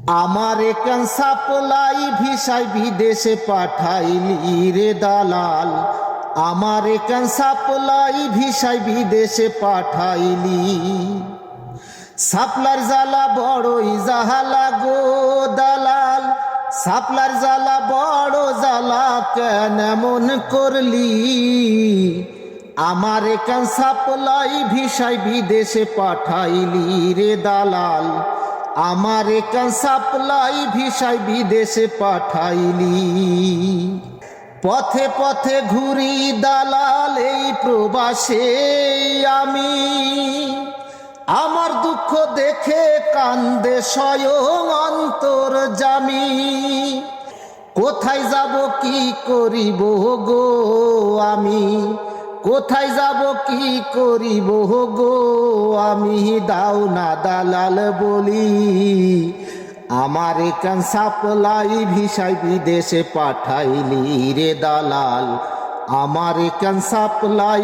আমার একান সাপ্লাই ভিসায় বিদেশে পাঠাইলি রে দালাল। আমার একান সাপ্লাই ভিসায় বিদেশে পাঠাইলি। সাপলার জ্বালা বড়ই জাহালা গো দালাল, সাপলার জ্বালা বড় জ্বালা কেন এমন করলি। আমার একান সাপ্লাই ভিসায় বিদেশে পাঠাইলি রে দালাল। আমার একান সাপ্লাই ভিসায় বিদেশে পাঠাইলি। পথে পথে ঘুরি দালাল এই প্রবাসে আমি, আমার দুঃখ দেখে কান্দে স্বয়ং অন্তর্যামী। কোথায় যাব কি করিব গো আমি, কোথায় যাব কি করিব গো আমি, দাও না দালাল বলি। আমার একান সাপ্লাই ভিসায় বিদেশে পাঠাইলি রে দালাল। আমার একান সাপ্লাই